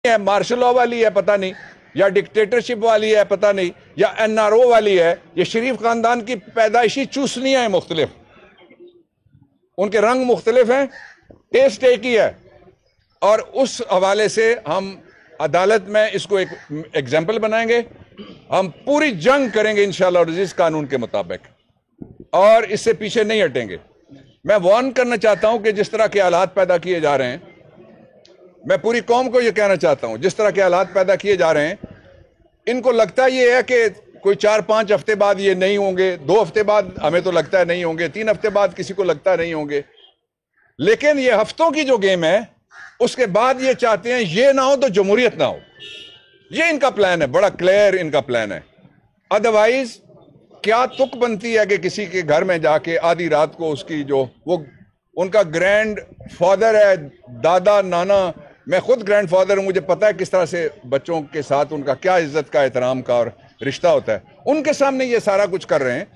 है, martial law वाली है पता नहीं, या डिक्टेटरशिप वाली है पता नहीं, या एनआरओ वाली है। ये शरीफ खानदान की पैदाइशी चूसनियां हैं मुख्तलिफ, उनके रंग मुख्तलिफ हैं, टेस्ट एक ही है। और उस हवाले से हम अदालत में इसको एक एग्जाम्पल बनाएंगे। हम पूरी जंग करेंगे इंशाअल्लाह अज़ीज़ कानून के मुताबिक, और इससे पीछे नहीं हटेंगे। मैं वार्न करना चाहता हूं कि जिस तरह के हालात पैदा किए जा रहे हैं, मैं पूरी कौम को यह कहना चाहता हूं, जिस तरह के हालात पैदा किए जा रहे हैं, इनको लगता यह है कि कोई 4-5 हफ्ते बाद ये नहीं होंगे, 2 हफ्ते बाद हमें तो लगता है नहीं होंगे, 3 हफ्ते बाद किसी को लगता है नहीं होंगे। लेकिन ये हफ्तों की जो गेम है, उसके बाद ये चाहते हैं ये ना हो तो जमहूरियत ना हो। ये इनका प्लान है, बड़ा क्लियर इनका प्लान है। अदरवाइज क्या तुक बनती है कि किसी के घर में जाके आधी रात को उसकी जो वो उनका ग्रैंड फादर है, दादा नाना, मैं खुद ग्रैंड फादर हूं, मुझे पता है किस तरह से बच्चों के साथ उनका क्या इज्जत का, एहतराम का और रिश्ता होता है। उनके सामने ये सारा कुछ कर रहे हैं,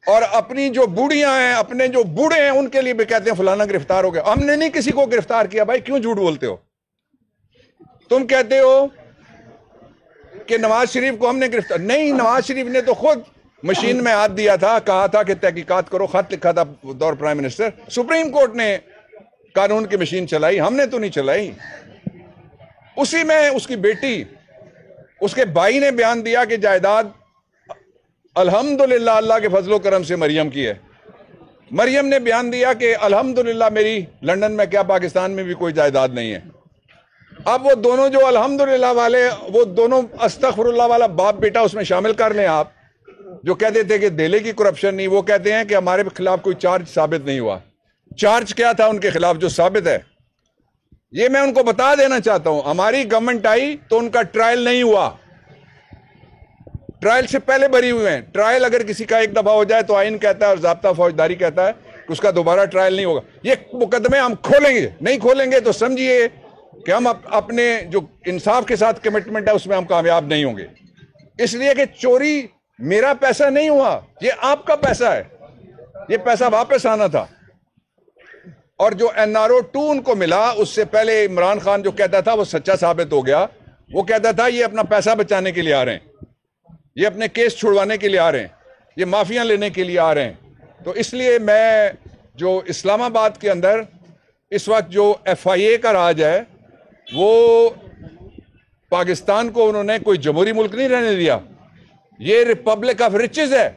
और अपनी जो बूढ़ियां हैं, अपने जो बूढ़े हैं, उनके लिए भी कहते हैं फलाना गिरफ्तार हो गया। हमने नहीं किसी को गिरफ्तार किया। भाई क्यों झूठ बोलते हो? तुम कहते हो कि नवाज शरीफ को हमने गिरफ्तार नहीं, नवाज शरीफ ने तो खुद मशीन में हाथ दिया था, कहा था कि तहकीकात करो, खत लिखा था दौर प्राइम मिनिस्टर। सुप्रीम कोर्ट ने कानून की मशीन चलाई, हमने तो नहीं चलाई। उसी में उसकी बेटी, उसके भाई ने बयान दिया कि जायदाद अल्हम्दुलिल्लाह अल्लाह के फजलो करम से मरियम की है। मरियम ने बयान दिया कि अल्हम्दुलिल्लाह मेरी लंदन में क्या पाकिस्तान में भी कोई जायदाद नहीं है। अब वो दोनों जो अल्हम्दुलिल्लाह वाले, वो दोनों अस्तगफिरुल्लाह वाला बाप बेटा उसमें शामिल कर लें आप, जो कहते थे कि दिल्ली की करप्शन नहीं, वो कहते हैं कि हमारे खिलाफ कोई चार्ज साबित नहीं हुआ। चार्ज क्या था उनके खिलाफ जो साबित है? ये मैं उनको बता देना चाहता हूं। हमारी गवर्नमेंट आई तो उनका ट्रायल नहीं हुआ, ट्रायल से पहले बरी हुए हैं। ट्रायल अगर किसी का एक दफा हो जाए तो आइन कहता है और ज़ाब्ता फौजदारी कहता है कि उसका दोबारा ट्रायल नहीं होगा। ये मुकदमे हम खोलेंगे, नहीं खोलेंगे तो समझिए कि हम अपने जो इंसाफ के साथ कमिटमेंट है उसमें हम कामयाब नहीं होंगे। इसलिए कि चोरी मेरा पैसा नहीं हुआ, ये आपका पैसा है, ये पैसा वापस आना था। और जो एनआरओ 2 उनको मिला, उससे पहले इमरान खान जो कहता था वो सच्चा साबित हो गया। वो कहता था ये अपना पैसा बचाने के लिए आ रहे हैं, ये अपने केस छुड़वाने के लिए आ रहे हैं, ये माफियां लेने के लिए आ रहे हैं। तो इसलिए मैं जो इस्लामाबाद के अंदर इस वक्त जो FIA का राज है, वो पाकिस्तान को उन्होंने कोई जमहूरी मुल्क नहीं रहने दिया। ये रिपब्लिक ऑफ रिचेज है,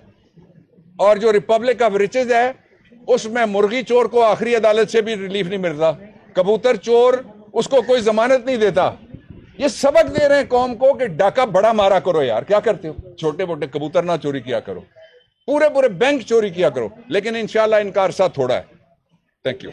और जो रिपब्लिक ऑफ रिचेज है उसमें मुर्गी चोर को आखिरी अदालत से भी रिलीफ नहीं मिलता, कबूतर चोर उसको कोई जमानत नहीं देता। ये सबक दे रहे हैं कौम को कि डाका बड़ा मारा करो यार, क्या करते हो? छोटे मोटे कबूतर ना चोरी किया करो, पूरे पूरे बैंक चोरी किया करो। लेकिन इंशाल्लाह इनका अरसा थोड़ा है। Thank you.